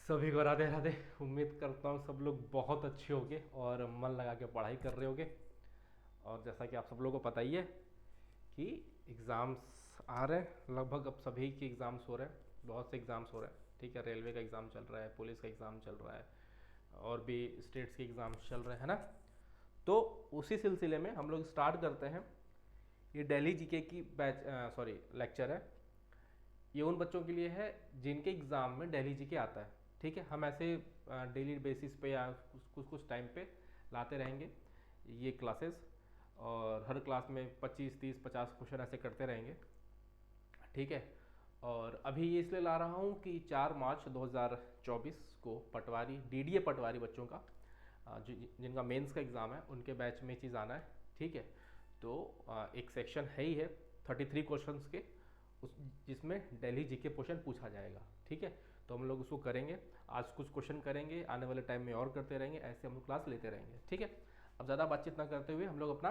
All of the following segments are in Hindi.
सभी को राधे राधे। उम्मीद करता हूँ सब लोग बहुत अच्छे होंगे और मन लगा के पढ़ाई कर रहे होंगे। और जैसा कि आप सब लोगों को पता ही है कि एग्ज़ाम्स आ रहे हैं, लगभग अब सभी के एग्ज़ाम्स हो रहे हैं, बहुत से एग्ज़ाम्स हो रहे हैं। ठीक है, रेलवे का एग्ज़ाम चल रहा है, पुलिस का एग्ज़ाम चल रहा है और भी स्टेट्स के एग्ज़ाम्स चल रहे हैं ना। तो उसी सिलसिले में हम लोग स्टार्ट करते हैं। ये दिल्ली जीके की बैच सॉरी लेक्चर है। ये उन बच्चों के लिए है जिनके एग्ज़ाम में दिल्ली जीके आता है। ठीक है, हम ऐसे डेली बेसिस पे या कुछ कुछ टाइम पे लाते रहेंगे ये क्लासेस। और हर क्लास में 25 30 50 क्वेश्चन ऐसे करते रहेंगे। ठीक है, और अभी ये इसलिए ला रहा हूँ कि 4 मार्च 2024 को पटवारी डीडीए पटवारी बच्चों का जिनका मेंस का एग्ज़ाम है उनके बैच में चीज़ आना है। ठीक है, तो एक सेक्शन है ही है 33 क्वेश्चंस के, उस जिसमें दिल्ली जीके क्वेश्चन पूछा जाएगा। ठीक है, तो हम लोग उसको करेंगे। आज कुछ क्वेश्चन करेंगे, आने वाले टाइम में और करते रहेंगे, ऐसे हम लोग क्लास लेते रहेंगे। ठीक है, अब ज़्यादा बातचीत ना करते हुए हम लोग अपना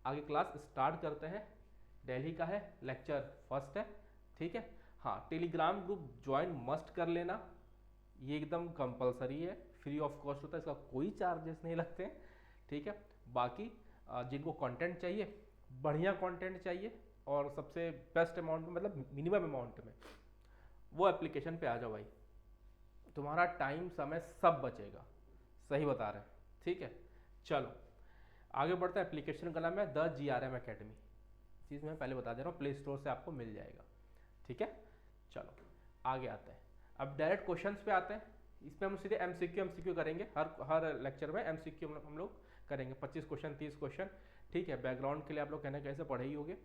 आगे क्लास स्टार्ट करते हैं। दिल्ली का है, लेक्चर फर्स्ट है। ठीक है, हाँ, टेलीग्राम ग्रुप ज्वाइन मस्ट कर लेना, ये एकदम कंपलसरी है, फ्री ऑफ कॉस्ट होता है, इसका कोई चार्जेस नहीं लगते हैं। ठीक है, बाकी जिनको कंटेंट चाहिए, बढ़िया कंटेंट चाहिए और सबसे बेस्ट अमाउंट में, मतलब मिनिमम अमाउंट में, वो एप्लीकेशन पे आ जाओ भाई। तुम्हारा टाइम समय सब बचेगा, सही बता रहे हैं। ठीक है, चलो आगे बढ़ते हैं। एप्लीकेशन का नाम है द GRM अकेडमी। चीज़ मैं पहले बता दे रहा हूँ, प्ले स्टोर से आपको मिल जाएगा। ठीक है, चलो आगे आते हैं। अब डायरेक्ट क्वेश्चंस पे आते हैं। इसमें हम सीधे MCQ करेंगे। हर लेक्चर में MCQ हम लोग करेंगे, 25 क्वेश्चन 30 क्वेश्चन। ठीक है, बैकग्राउंड के लिए आप लोग कहने कैसे पढ़े ही होगे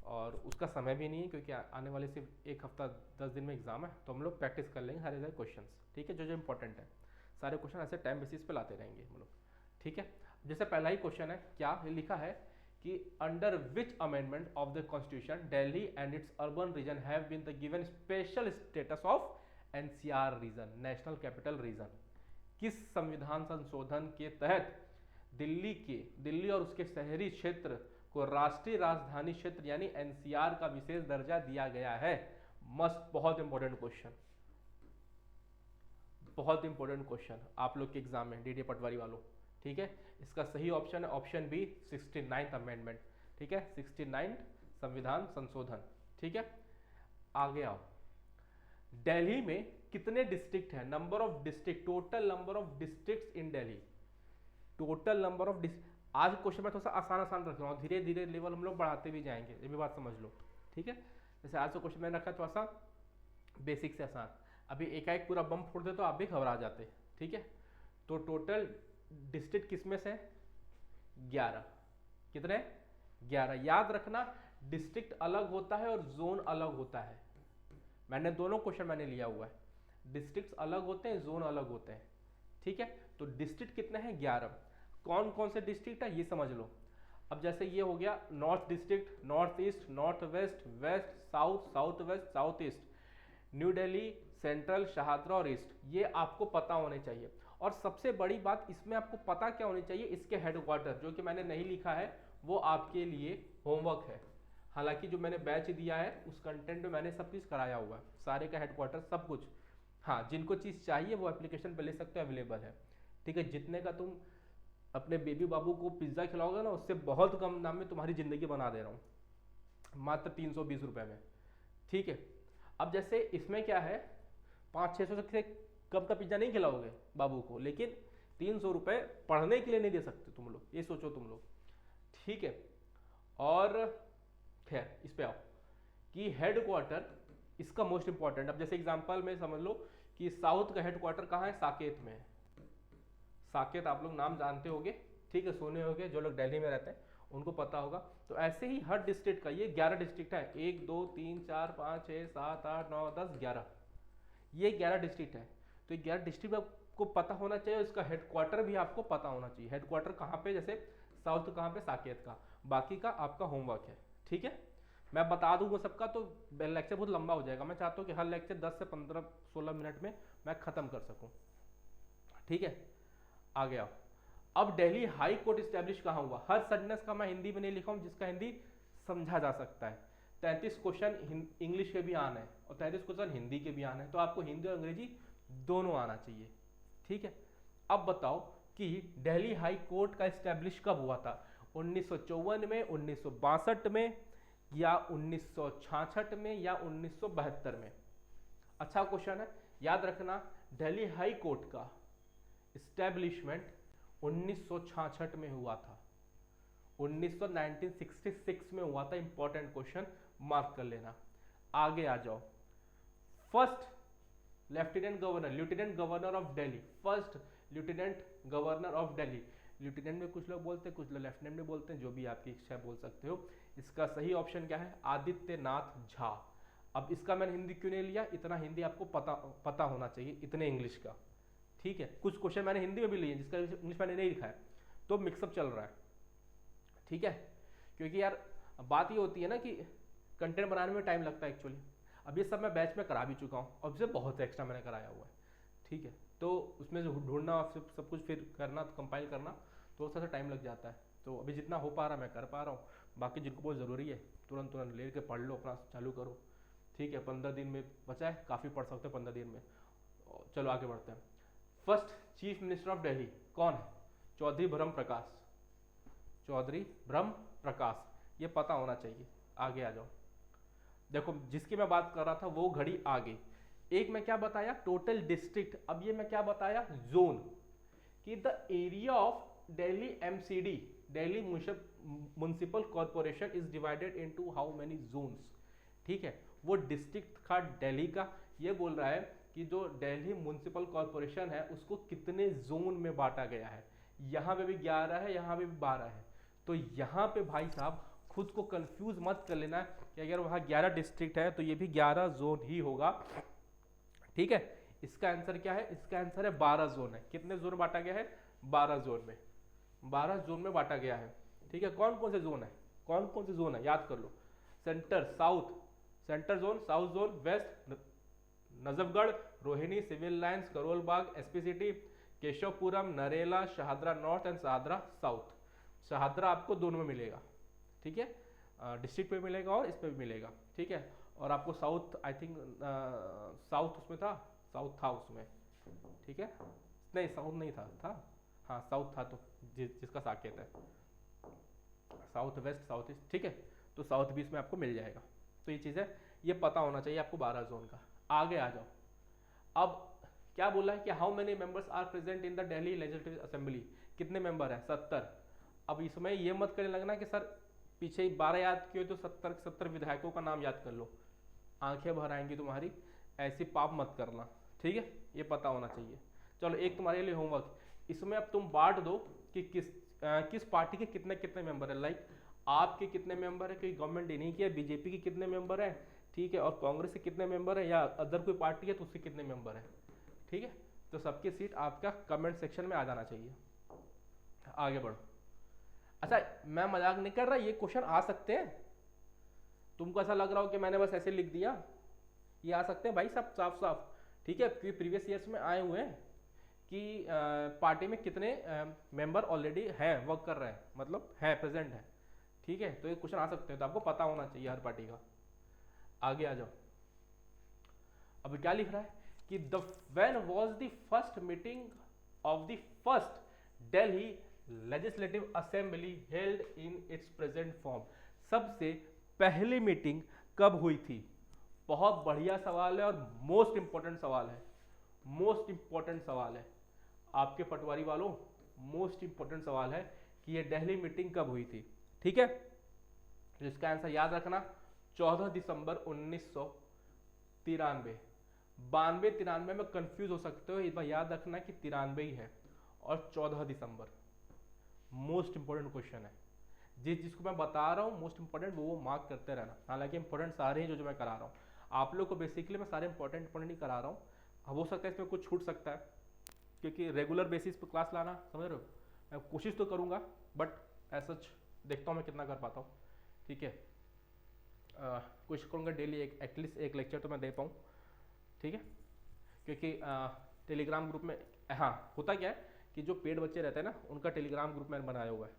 और उसका समय भी नहीं है क्योंकि आने वाले सिर्फ एक हफ्ता 10 दिन में एग्जाम है, तो हम लोग प्रैक्टिस कर लेंगे हर क्वेश्चन। ठीक है, जो जो इंपॉर्टेंट है सारे क्वेश्चन ऐसे टाइम बेसिस पे लाते रहेंगे हम लोग। ठीक है, जैसे पहला ही क्वेश्चन है, क्या लिखा है कि under which amendment of the constitution Delhi and its urban region have been the given special status of NCR region, national capital region. किस संविधान संशोधन के तहत दिल्ली और उसके शहरी क्षेत्र को राष्ट्रीय राजधानी क्षेत्र यानी NCR का विशेष दर्जा दिया गया है? मस्त, बहुत इंपॉर्टेंट क्वेश्चन, बहुत इंपॉर्टेंट क्वेश्चन आप लोग के एग्जाम में, डीडी पटवारी वालों। ठीक है, इसका सही ऑप्शन है ऑप्शन बी, 69th अमेंडमेंट। ठीक है, 69th संविधान संशोधन। ठीक है, आगे आओ। दिल्ली में कितने डिस्ट्रिक्ट हैं? Number of district, total number of districts in Delhi, total number of आज क्वेश्चन में थोड़ा सा आसान आसान रख रहा हूँ, धीरे धीरे लेवल हम लोग बढ़ाते भी जाएंगे, ये भी बात समझ लो। ठीक है, जैसे आज का क्वेश्चन मैंने रखा थोड़ा सा बेसिक से आसान, अभी एकाएक पूरा बम फोड़ दे तो आप भी घबरा जाते। ठीक है, तो टोटल डिस्ट्रिक्ट किसमें से? 11। कितने? 11। याद रखना, डिस्ट्रिक्ट अलग होता है और जोन अलग होता है। मैंने दोनों क्वेश्चन मैंने लिया हुआ है, डिस्ट्रिक्ट अलग होते हैं, जोन अलग होते हैं। ठीक है, तो डिस्ट्रिक्ट कितने हैं? 11। कौन कौन से डिस्ट्रिक्ट है ये समझ लो। अब जैसे ये हो गया north district, north east, north west, west south, south west, south east, new Delhi, central, Shahdara और ईस्ट, ये आपको पता होने चाहिए। और सबसे बड़ी बात इसमें आपको पता क्या होनी चाहिए? इसके हेडक्वार्टर, जो कि मैंने नहीं लिखा है, वो आपके लिए होमवर्क है। हालांकि जो मैंने बैच दिया है उस कंटेंट में मैंने सब चीज़ कराया हुआ है, सारे का हेडक्वार्टर सब कुछ। हाँ, जिनको चीज़ चाहिए वो एप्लीकेशन पे ले सकते हो, अवेलेबल है। ठीक है, जितने का तुम अपने बेबी बाबू को पिज्ज़ा खिलाओगे ना, उससे बहुत कम दाम में तुम्हारी ज़िंदगी बना दे रहा हूँ, मात्र 320 रुपये में। ठीक है, अब जैसे इसमें क्या है, 500-600 से कम का पिज्ज़ा नहीं खिलाओगे बाबू को, लेकिन 300 रुपये पढ़ने के लिए नहीं दे सकते तुम लोग, ये सोचो तुम लोग। ठीक है, और खैर इस पे आओ कि हेडक्वार्टर इसका मोस्ट इंपॉर्टेंट। अब जैसे एग्जांपल में समझ लो कि साउथ का हेडक्वार्टर कहाँ है? साकेत में है। साकेत आप लोग नाम जानते होंगे, ठीक है, सुने होंगे, जो लोग दिल्ली में रहते हैं उनको पता होगा। तो ऐसे ही हर डिस्ट्रिक्ट का, ये 11 डिस्ट्रिक्ट है, 1 2 3 4 5 6 7 8 9 10 11, ये 11 डिस्ट्रिक्ट है। तो ये 11 डिस्ट्रिक्ट आपको पता होना चाहिए, इसका हेडक्वार्टर भी आपको पता होना चाहिए। हेडक्वार्टर कहाँ पे? जैसे साउथ कहाँ पे? साकेत का। बाकी का आपका होमवर्क है। ठीक है, मैं बता दूंगा सबका तो लेक्चर बहुत लंबा हो जाएगा। मैं चाहता हूँ कि हर लेक्चर 10 से 15-16 मिनट में मैं खत्म कर सकूँ। ठीक है, आ गया। अब दिल्ली हाई कोर्ट स्टैब्लिश कहाँ हुआ? हर सेंटेंस का मैं हिंदी में नहीं लिखा हूँ, जिसका हिंदी समझा जा सकता है। 33 क्वेश्चन इंग्लिश के भी आना है और 33 क्वेश्चन हिंदी के भी आना है, तो आपको हिंदी और अंग्रेजी दोनों आना चाहिए। ठीक है, अब बताओ कि दिल्ली हाई कोर्ट का स्टैब्लिश कब हुआ था, 1954 में, 1962 में, या 1966 में, या 1972 में? अच्छा क्वेश्चन है, याद रखना। दिल्ली हाई कोर्ट का स्टैब्लिशमेंट 1966 में हुआ था, 1966 में हुआ था। इंपॉर्टेंट क्वेश्चन, मार्क कर लेना। आगे आ जाओ। First lieutenant governor of Delhi, first lieutenant governor of Delhi. Lieutenant में कुछ लोग बोलते हैं, कुछ लोग लेफ्टिनेंट में बोलते हैं, जो भी आपकी इच्छा बोल सकते हो। इसका सही ऑप्शन क्या है, आदित्यनाथ झा। अब इसका मैंने हिंदी क्यों नहीं लिया, इतना हिंदी आपको पता होना चाहिए, इतने इंग्लिश का। ठीक है, कुछ क्वेश्चन मैंने हिंदी में भी लिए जिसका इंग्लिश मैंने नहीं लिखा है, तो मिक्सअप चल रहा है। ठीक है, क्योंकि यार बात ये होती है ना कि कंटेंट बनाने में टाइम लगता है एक्चुअली। अब ये सब मैं बैच में करा भी चुका हूँ, अब से बहुत एक्स्ट्रा मैंने कराया हुआ है। ठीक है, तो उसमें जो ढूंढना, सब कुछ फिर करना, कंपाइल करना, तो थोड़ा सा टाइम लग जाता है। तो अभी जितना हो पा रहा मैं कर पा रहा हूँ। बाकी जिनको बहुत ज़रूरी है तुरंत तुरंत ले के पढ़ लो, अपना चालू करो। ठीक है, 15 दिन में बचा है, काफ़ी पढ़ सकते हो 15 दिन में। चलो आगे बढ़ते हैं। First chief minister of Delhi कौन है? चौधरी ब्रह्म प्रकाश, चौधरी ब्रह्म प्रकाश, ये पता होना चाहिए। आगे आ जाओ। देखो, जिसकी मैं बात कर रहा था वो घड़ी आगे। एक मैं क्या बताया, टोटल डिस्ट्रिक्ट। अब ये मैं क्या बताया, जोन, कि the area of Delhi MCD, Delhi municipal corporation is divided into how many zones. ठीक है, वो डिस्ट्रिक्ट था दिल्ली का, ये बोल रहा है कि जो दिल्ली म्युनिसिपल कॉर्पोरेशन है उसको कितने जोन में बांटा गया है। यहाँ पे भी 11 है, यहाँ पे भी 12 है। तो यहाँ पे भाई साहब खुद को कंफ्यूज मत कर लेना कि अगर वहाँ 11 डिस्ट्रिक्ट है तो ये भी 11 जोन ही होगा। ठीक है, इसका आंसर क्या है, इसका आंसर है 12 जोन है। कितने जोन बांटा गया है, 12 जोन में, 12 जोन में बांटा गया है। ठीक है, कौन कौन से जोन है, कौन कौन से जोन है याद कर लो। Centre south, centre zone, south zone, west Najafgarh, Rohini, civil lines, Karol Bagh, SP city, Keshavpuram, Narela, Shahdara north and Shahdara south. Shahdara आपको दोनों में मिलेगा। ठीक है, डिस्ट्रिक्ट पे मिलेगा और इस पे भी मिलेगा। ठीक है, और आपको साउथ, आई थिंक साउथ उसमें था, साउथ था उसमें। ठीक है, नहीं साउथ नहीं था, हाँ साउथ था, तो जिसका साकेत है साउथ वेस्ट साउथ ईस्ट। ठीक है, तो साउथ भी इसमें आपको मिल जाएगा। तो ये चीज़ है, ये पता होना चाहिए आपको 12 जोन का। आगे आ जाओ। अब क्या बोला है कि how many members are present in the Delhi legislative assembly, कितने मेंबर हैं, 70। अब इसमें ये मत करने लगना कि सर पीछे ही 12 याद किए तो 70 विधायकों का नाम याद कर लो, आंखें भर आएंगी तुम्हारी, ऐसी पाप मत करना। ठीक है, ये पता होना चाहिए। चलो एक तुम्हारे लिए होमवर्क, इसमें अब तुम बांट दो कि किस पार्टी के कितने कितने मेंबर है। लाइक आपके कितने मेंबर है, कोई गवर्नमेंट नहीं किया, बीजेपी के कितने मेंबर है, ठीक है, और कांग्रेस के कितने मेंबर है, या अदर कोई पार्टी है तो उसके कितने मेंबर है। ठीक है, तो सबकी सीट आपका कमेंट सेक्शन में आ जाना चाहिए। आगे बढ़ो। अच्छा, मैं मजाक नहीं कर रहा, ये क्वेश्चन आ सकते हैं। तुमको ऐसा लग रहा हो कि मैंने बस ऐसे लिख दिया, ये आ सकते हैं भाई सब साफ साफ। ठीक है, क्योंकि प्रीवियस ईयर्स में आए हुए हैं कि पार्टी में कितने मेंबर ऑलरेडी हैं, वर्क कर रहे हैं, मतलब हैं, प्रेजेंट है। ठीक है, तो ये क्वेश्चन आ सकते हैं, तो आपको पता होना चाहिए हर पार्टी का। आगे आ जाओ। अब क्या लिख रहा है कि the when was the first meeting of the first Delhi legislative assembly held in its present form. सबसे पहली मीटिंग कब हुई थी? बहुत बढ़िया सवाल है और मोस्ट इंपॉर्टेंट सवाल है, मोस्ट इंपॉर्टेंट सवाल है आपके पटवारी वालों, मोस्ट इंपॉर्टेंट सवाल है कि ये दिल्ली मीटिंग कब हुई थी। ठीक है, तो इसका आंसर याद रखना, 14 दिसंबर 1993। 92-93 में कंफ्यूज हो सकते हो, इस बार याद रखना कि 93 ही है और 14 दिसंबर। मोस्ट इंपॉर्टेंट क्वेश्चन है, जिसको मैं बता रहा हूँ मोस्ट इंपॉर्टेंट वो मार्क करते रहना। हालांकि इंपॉर्टेंट सारे हैं जो मैं करा रहा हूँ आप लोग को, बेसिकली मैं सारे इंपॉर्टेंट ही करा रहा हूँ। हो सकता है इसमें कुछ छूट सकता है क्योंकि रेगुलर बेसिस पर क्लास लाना, समझ रहे हो। मैं कोशिश तो करूँगा बट ऐसा देखता हूँ मैं कितना कर पाता हूँ। ठीक है, कोशिश करूँगा डेली एटलीस्ट एक लेक्चर तो मैं दे पाऊँ। ठीक है, क्योंकि टेलीग्राम ग्रुप में, हाँ होता क्या है कि जो पेड बच्चे रहते हैं ना उनका टेलीग्राम ग्रुप मैंने बनाया हुआ है।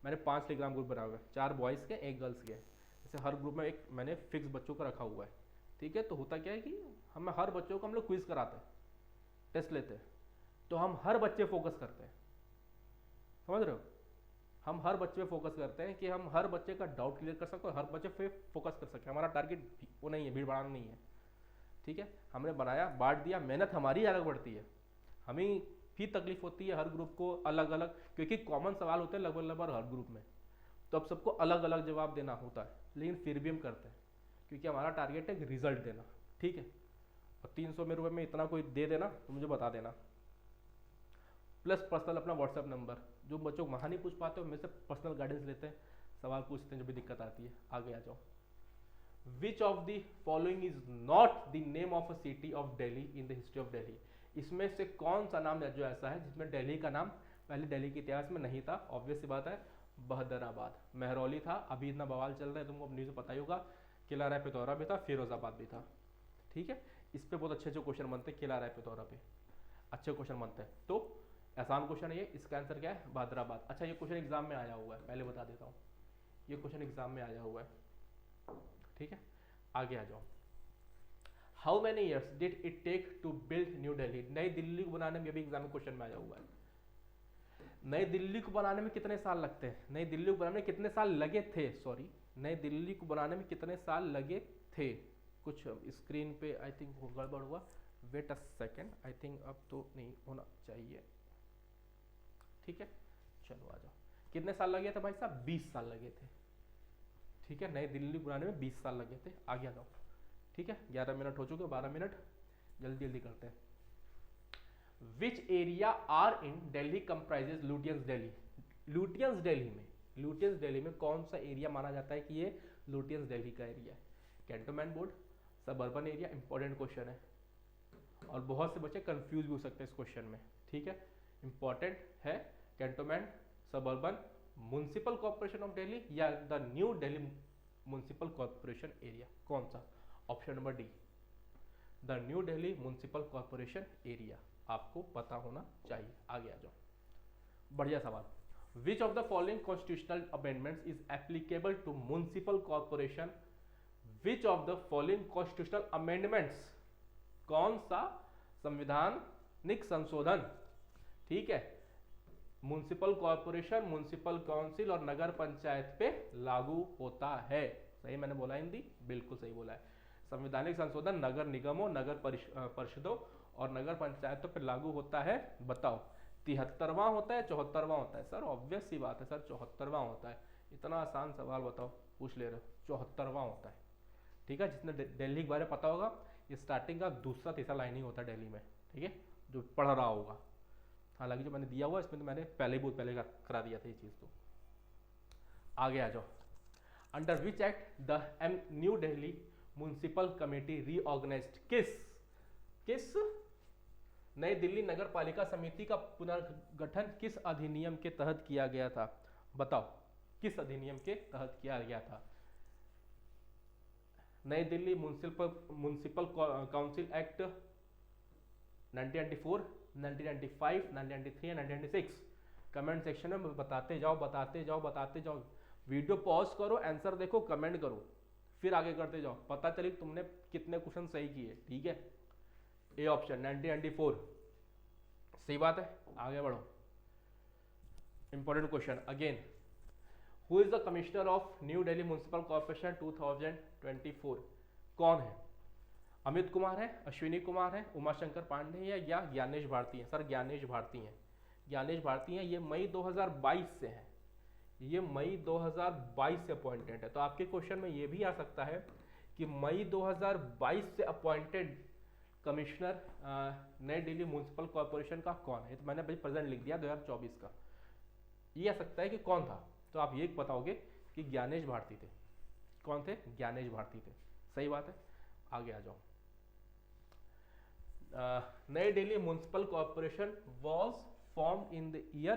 मैंने 5 टेलीग्राम ग्रुप बनाए हुए हैं, 4 बॉयज़ के 1 गर्ल्स के। जैसे हर ग्रुप में एक मैंने फिक्स बच्चों का रखा हुआ है। ठीक है, तो होता क्या है कि हर बच्चों को हम लोग क्विज कराते हैं। टेस्ट लेते हैं, तो हम हर बच्चे फोकस करते हैं, समझ रहे हो, हम हर बच्चे पे फोकस करते हैं कि हम हर बच्चे का डाउट क्लियर कर सकें और हर बच्चे पे फोकस कर सकें। हमारा टारगेट वो नहीं है, भीड़ बढ़ाना नहीं है, ठीक है। हमने बनाया, बांट दिया, मेहनत हमारी अलग बढ़ती है, हमें भी तकलीफ होती है हर ग्रुप को अलग अलग, क्योंकि कॉमन सवाल होते हैं लगभग लगभग हर ग्रुप में, तो अब सबको अलग अलग जवाब देना होता है, लेकिन फिर भी हम करते हैं क्योंकि हमारा टारगेट है रिजल्ट देना, ठीक है। और 300 रुपये में इतना कोई दे देना तो मुझे बता देना, प्लस पर्सनल अपना व्हाट्सएप नंबर, जो बच्चों वहाँ नहीं पूछ पाते हो मेरे से पर्सनल गाइडेंस लेते हैं, सवाल पूछते हैं जो भी दिक्कत आती है। आगे आ जाओ। विच of the following is not the name of a city of Delhi in the history of Delhi, इसमें से कौन सा नाम जो ऐसा है जिसमें दिल्ली का नाम पहले दिल्ली के इतिहास में नहीं था। ऑब्वियस सी बात है, बहदराबाद, महरौली था, अभी इतना बवाल चल रहा है तुमको अपनी से पता ही होगा, किला राय पिथौरा भी था, फिरोजाबाद भी था, ठीक है। इस पे बहुत अच्छे अच्छे क्वेश्चन बनते हैं, किला राय पिथौरा पे अच्छे क्वेश्चन बनते हैं, तो आसान क्वेश्चन है ये। इसका आंसर क्या है, बहदराबाद। अच्छा, ये क्वेश्चन एग्जाम में आया हुआ है, पहले बता देता हूँ, ये क्वेश्चन एग्जाम में आया हुआ है, ठीक है। आगे आ जाओ। How many years did it take to build new Delhi, नई दिल्ली को बनाने में भी एग्जाम में क्वेश्चन में आया हुआ है। नई दिल्ली को बनाने में कितने साल लगते हैं, नई दिल्ली को बनाने में कितने साल लगे थे, सॉरी, नई दिल्ली को बनाने में कितने साल लगे थे। कुछ स्क्रीन पे आई थिंक गड़बड़ हुआ, wait a second, I think अब तो नहीं होना चाहिए, ठीक है। चलो आ जाओ। कितने साल लगे थे भाई साहब, 20 साल लगे थे, ठीक है। नई दिल्ली बनाने में 20 साल लगे थे। आगे आ जाओ, ठीक है। 11 मिनट हो चुके, 12 मिनट, जल्दी जल्दी करते हैं। Which area are in Delhi comprises Lutyens Delhi, Lutyens Delhi में, लुटियंस दिल्ली में कौन सा एरिया माना जाता है कि ये लुटियंस दिल्ली का एरिया है। Cantonment board, suburban area, important question है और बहुत से बच्चे कंफ्यूज भी हो सकते हैं इस क्वेश्चन में, ठीक है। इंपॉर्टेंट है, cantonment, suburban, municipal corporation of Delhi या the new Delhi municipal corporation area, कौन सा। Option number D, the new Delhi municipal corporation area, आपको पता होना चाहिए। आगे आ जाओ, बढ़िया सवाल। Which of the following constitutional amendments is applicable to municipal corporation, which of the following constitutional amendments, कौन सा संविधानिक संशोधन, ठीक है, म्युनिसिपल कॉर्पोरेशन, म्युनिसिपल काउंसिल और नगर पंचायत पे लागू होता है। सही मैंने बोला हिंदी, बिल्कुल सही बोला है। संवैधानिक संशोधन नगर निगमों, नगर परिषदों और नगर पंचायतों पर लागू होता है, बताओ 73वां होता है, 74वां होता है। सर ऑब्वियस सी बात है सर, 74वां होता है। इतना आसान सवाल बताओ, पूछ ले रहे हो, 74वां होता है, ठीक है। जिसने दिल्ली के बारे में पता होगा, ये स्टार्टिंग का दूसरा तीसरा लाइनिंग होता है दिल्ली में, ठीक है, जो पढ़ रहा होगा। हालांकि जो मैंने दिया हुआ इसमें तो मैंने पहले बहुत पहले करा दिया था ये चीज़। तो आगे आ जाओ। Under which act the new Delhi municipal committee reorganised, किस नई दिल्ली नगर पालिका समिति का पुनर्गठन किस अधिनियम के तहत किया गया था, बताओ किस अधिनियम के तहत किया गया था। नई दिल्ली म्युनिसिपल काउंसिल एक्ट 1994, 1995, 1993 या 1996। कमेंट सेक्शन में बताते जाओ, बताते जाओ, बताते जाओ। वीडियो पॉज करो, आंसर देखो, कमेंट करो, फिर आगे करते जाओ, पता चले तुमने कितने क्वेश्चन सही किए, ठीक है। ए ऑप्शन 1994 सही बात है। आगे बढ़ो। Important question again, who is the commissioner of new Delhi municipal corporation 2024, कौन है। अमित कुमार है, अश्विनी कुमार है, उमाशंकर पांडे है या ज्ञानेश भारती है। सर ज्ञानेश भारती हैं, ज्ञानेश भारती हैं। ये मई 2022 से है, ये मई 2022 से अपॉइंटेड है। तो आपके क्वेश्चन में ये भी आ सकता है कि मई 2022 से अपॉइंटेड कमिश्नर नई दिल्ली म्युनिसिपल कॉर्पोरेशन का कौन है। तो मैंने भाई प्रेजेंट लिख दिया 2024 का, ये आ सकता है कि कौन था। तो आप ये बताओगे कि ज्ञानेश भारती थे। कौन थे, ज्ञानेश भारती थे, सही बात है। आगे आ जाओ। नई Delhi municipal corporation was form in the year,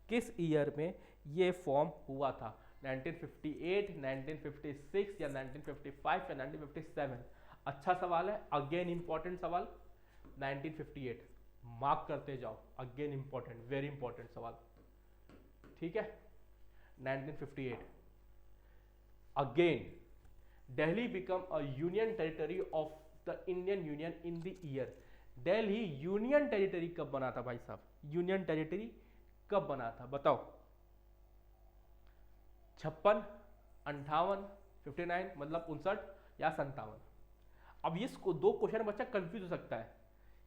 किस ईयर में ये फॉर्म हुआ था। 1958, 1956 या 1955 या 1957। अच्छा सवाल है, अगेन इंपॉर्टेंट सवाल। 1958 मार्क करते जाओ, अगेन इंपॉर्टेंट, वेरी इंपॉर्टेंट सवाल, ठीक है। 1958 again, Delhi become a union territory of the Indian union in the year. Delhi union territory कब बना था भाई साहब? यूनियन टेरिटरी कब बना था बताओ? 56, 58, 59 मतलब 59 या 57? अब ये दो क्वेश्चन बच्चा कंफ्यूज हो सकता है।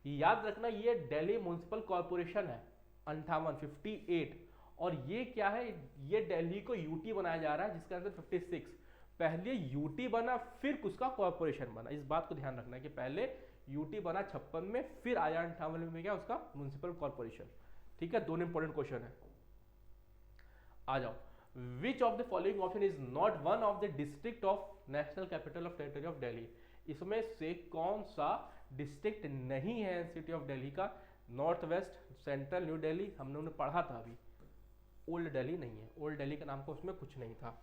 याद रखना ये दिल्ली म्युनिसिपल कॉर्पोरेशन है 58, 58, और ये क्या है, ये दिल्ली को यूटी बनाया जा रहा है जिसका आंसर 56। पहले यूटी बना फिर उसका कॉर्पोरेशन बना, इस बात को ध्यान रखना है कि पहले यूटी बना 56 में, फिर आया 58 में क्या उसका म्युनिसिपल कॉर्पोरेशन। ठीक है, दोनों इंपॉर्टेंट क्वेश्चन है। आ जाओ, विच of the following option is not one of the district of national capital of territory of Delhi? इसमें से कौन सा डिस्ट्रिक्ट नहीं है सिटी ऑफ दिल्ली का? North west, central, new Delhi, हमने उन्हें पढ़ा था अभी। ओल्ड दिल्ली नहीं है, ओल्ड दिल्ली का नाम का उसमें कुछ नहीं था।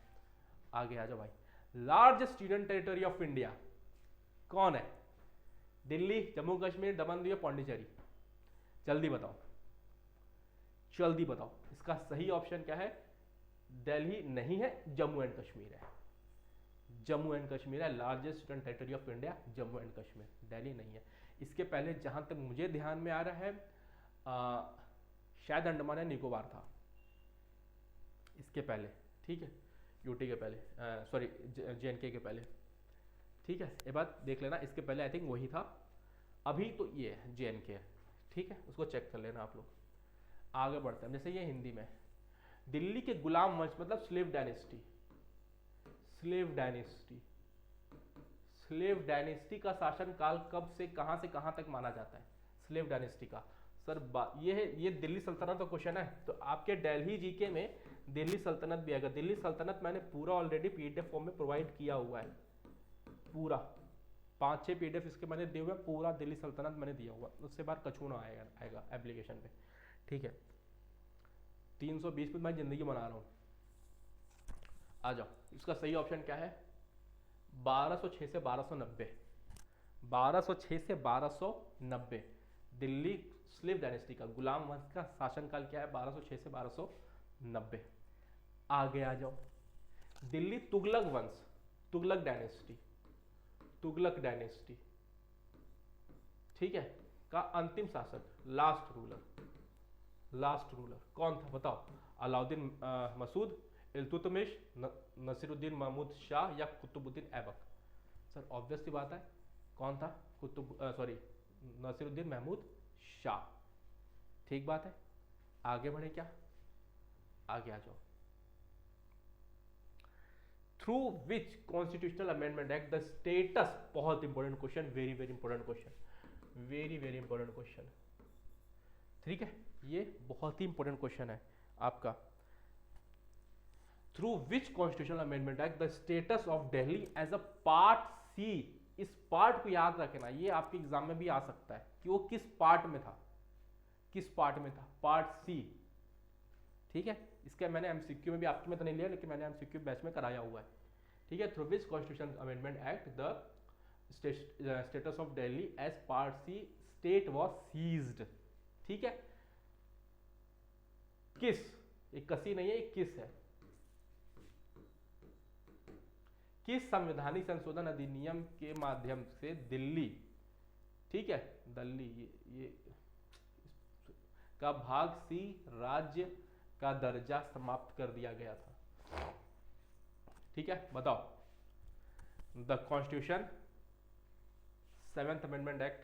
आगे आ जाओ भाई, largest union territory of India कौन है? दिल्ली, जम्मू कश्मीर, दमन दीव, पौंडीचेरी? जल्दी बताओ, जल्दी बताओ। इसका सही ऑप्शन क्या है? दिल्ली नहीं है, जम्मू एंड कश्मीर है। जम्मू एंड कश्मीर है largest union territory of India, Jammu and Kashmir, Delhi नहीं है। इसके पहले जहां तक मुझे ध्यान में आ रहा है शायद अंडमान एंड निकोबार था इसके पहले। ठीक है, यूटी के पहले, सॉरी जेएनके के पहले। ठीक है, ये बात देख लेना, इसके पहले आई थिंक वही था। अभी तो ये है जेएनके है। ठीक है, उसको चेक कर लेना आप लोग। आगे बढ़ते हैं, जैसे ये हिंदी में दिल्ली के गुलाम वंश मतलब slave dynasty, slave dynasty, slave dynasty का शासन काल कब से कहां तक माना जाता है? स्लेव डायनेस्टी का सर ये है, ये दिल्ली सल्तनत का क्वेश्चन है, तो आपके दिल्ली जीके में दिल्ली सल्तनत भी आएगा। दिल्ली सल्तनत मैंने पूरा ऑलरेडी पीडीएफ फॉर्म में प्रोवाइड किया हुआ है, पूरा 5-6 पीडीएफ इसके मैंने दिए हुए, पूरा दिल्ली सल्तनत मैंने दिया हुआ, उससे बाहर कछू ना आएगा एप्लीकेशन पे। ठीक है, 320 में मैं जिंदगी बना रहा हूँ। आ जाओ, इसका सही ऑप्शन क्या है? 1206 से 1290, 1206 से 1290 दिल्ली स्लेव डायनेस्टी का गुलाम वंश का शासनकाल क्या है? 1206 से 1290। आगे आ जाओ, दिल्ली तुगलक वंश, तुगलक डायनेस्टी, तुगलक डायनेस्टी, ठीक है, का अंतिम शासक, लास्ट रूलर कौन था बताओ? अलाउद्दीन मसूद, इल्तुतमिश, नसीरुद्दीन महमूद शाह या कुतुबुद्दीन ऐबक? सर ऑब्वियस सी बात है, कौन था? नसीरुद्दीन महमूद शाह। ठीक बात है, आगे बढ़े क्या? आगे आ जाओ। Through which constitutional amendment act the status, बहुत important question, very very important question, very very important question. ठीक है, ये बहुत ही इंपॉर्टेंट क्वेश्चन है आपका। Through which constitutional amendment act the status of Delhi as a part C, इस पार्ट को याद रखना, ये आपके एग्जाम में भी आ सकता है कि वो किस पार्ट में था, किस पार्ट में था? Part C. ठीक है, इसका मैंने एमसीक्यू में भी, आपके में तो नहीं लिया लेकिन मैंने एमसीक्यू बैच में कराया हुआ है। ठीक है, through which constitution amendment act the status of Delhi as part C state was ceased. ठीक है, किस, एक कसी नहीं है, एक किस है, किस संवैधानिक संशोधन अधिनियम के माध्यम से दिल्ली, ठीक है, दिल्ली ये का भाग सी राज्य का दर्जा समाप्त कर दिया गया था? ठीक है, बताओ। The constitution 7th amendment act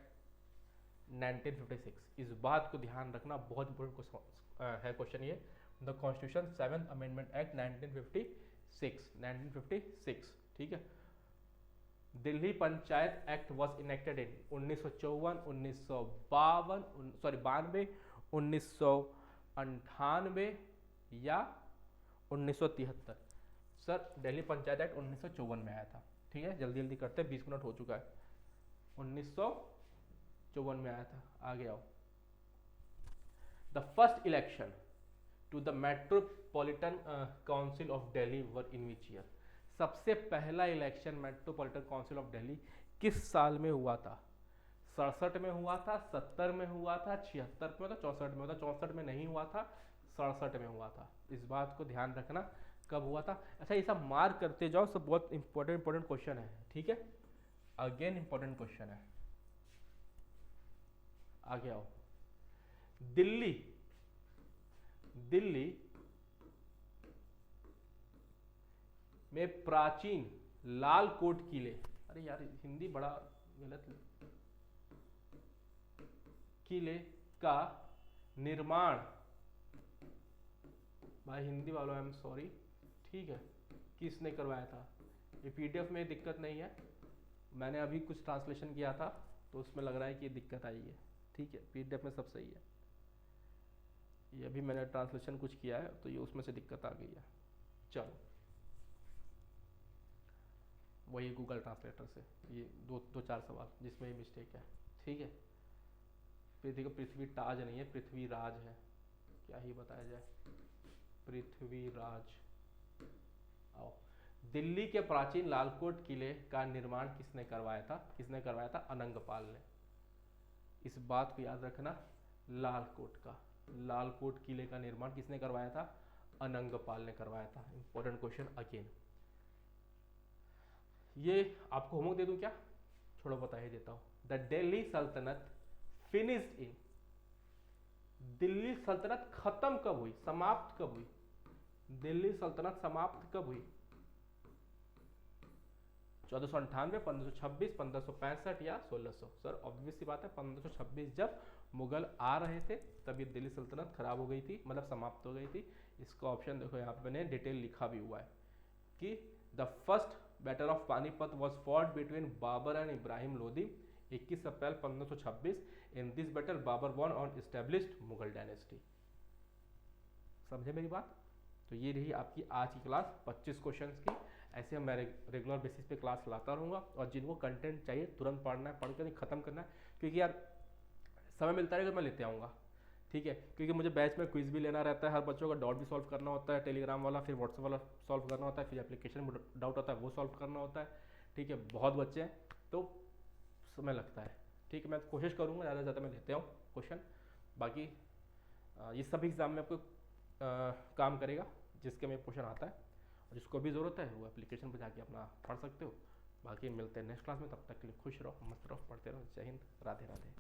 1956, इस बात को ध्यान रखना, बहुत इंपॉर्टेंट है क्वेश्चन ये। The constitution 7th amendment act 1956, ठीक है। Delhi panchayat act was enacted in 1954, 1952, sorry 92, 1998 या 1973? सर दिल्ली पंचायत एक्ट 1954 में आया था। ठीक है, जल्दी जल्दी करते हैं, 20 मिनट हो चुका है। 1954 में आया था। आगे आओ। The first election to the metropolitan council of Delhi were in which year? सबसे पहला election metropolitan council of Delhi किस साल में हुआ था? 67 में हुआ था, 70 में हुआ था, 76 में था, 64 में हुआ था? 64 में नहीं हुआ था, 67 में हुआ था। इस बात को ध्यान रखना, कब हुआ था। अच्छा, ये सब मार्क करते जाओ, सब बहुत इंपॉर्टेंट क्वेश्चन है। ठीक है, अगेन इंपॉर्टेंट क्वेश्चन है। आगे आओ। दिल्ली, दिल्ली में प्राचीन लाल कोट किले, अरे यार हिंदी बड़ा गलत, किले का निर्माण, भाई हिंदी वालों आई एम सॉरी, ठीक है, किसने करवाया था? ये पीडीएफ में दिक्कत नहीं है, मैंने अभी कुछ ट्रांसलेशन किया था तो उसमें लग रहा है कि दिक्कत आई है, ठीक है, पीडीएफ में सब सही है, ये अभी मैंने ट्रांसलेशन कुछ किया है तो ये उसमें से दिक्कत आ गई है। चलो वही गूगल ट्रांसलेटर से ये दो चार सवाल जिसमें ये मिस्टेक है, ठीक है। फिर देखो पृथ्वी ताज नहीं है, पृथ्वी राज है, क्या ही बताया जाए, पृथ्वी राज। आओ, दिल्ली के प्राचीन लालकोट किले का निर्माण किसने करवाया था? किसने करवाया था? अनंगपाल ने। इस बात को याद रखना, लालकोट का, लालकोट किले का निर्माण किसने करवाया था? अनंगपाल ने करवाया था। Important question again. ये आपको होमवर्क दे दूं क्या? छोड़ो बता ही देता हूं। द दिल्ली सल्तनत फिनिश्ड इन, दिल्ली सल्तनत खत्म कब हुई, समाप्त कब हुई? दिल्ली सल्तनत समाप्त कब हुई? 1498, 1526, 1565 या 1600? सर ऑब्वियस सी बात है 1526, जब मुगल आ रहे थे तब ये दिल्ली सल्तनत खराब हो गई थी, मतलब समाप्त हो गई थी। इसका ऑप्शन देखो यहाँ पे मैंने डिटेल लिखा भी हुआ है कि the first battle of Panipat was fought between Babur and Ibrahim Lodi 21 April 1526। In this battle Babur won on established Mughal dynasty. समझे मेरी बात? तो ये रही आपकी आज की क्लास 25 क्वेश्चंस की। ऐसे मैं रेगुलर बेसिस पे क्लास लाता रहूँगा, और जिनको कंटेंट चाहिए तुरंत पढ़ना है, पढ़ कर ख़त्म करना है, क्योंकि यार समय मिलता रहेगा मैं लेते आऊँगा, ठीक है। क्योंकि मुझे बैच में क्विज भी लेना रहता है, हर बच्चों का डाउट भी सॉल्व करना होता है, टेलीग्राम वाला, फिर व्हाट्सएप वाला सॉल्व करना होता है, फिर एप्लीकेशन में डाउट होता है वो सॉल्व करना होता है, ठीक है। बहुत बच्चे हैं तो समय लगता है, ठीक है। मैं कोशिश करूँगा ज़्यादा से ज़्यादा मैं लेते आऊँ क्वेश्चन। बाकी ये सभी एग्ज़ाम में आपको काम करेगा, जिसके में क्वेश्चन आता है, और जिसको भी ज़रूरत है वो एप्लीकेशन पर जाके अपना पढ़ सकते हो। बाकी मिलते हैं नेक्स्ट क्लास में, तब तक के लिए खुश रहो, मस्त रहो, पढ़ते रहो। जय हिंद, राधे राधे।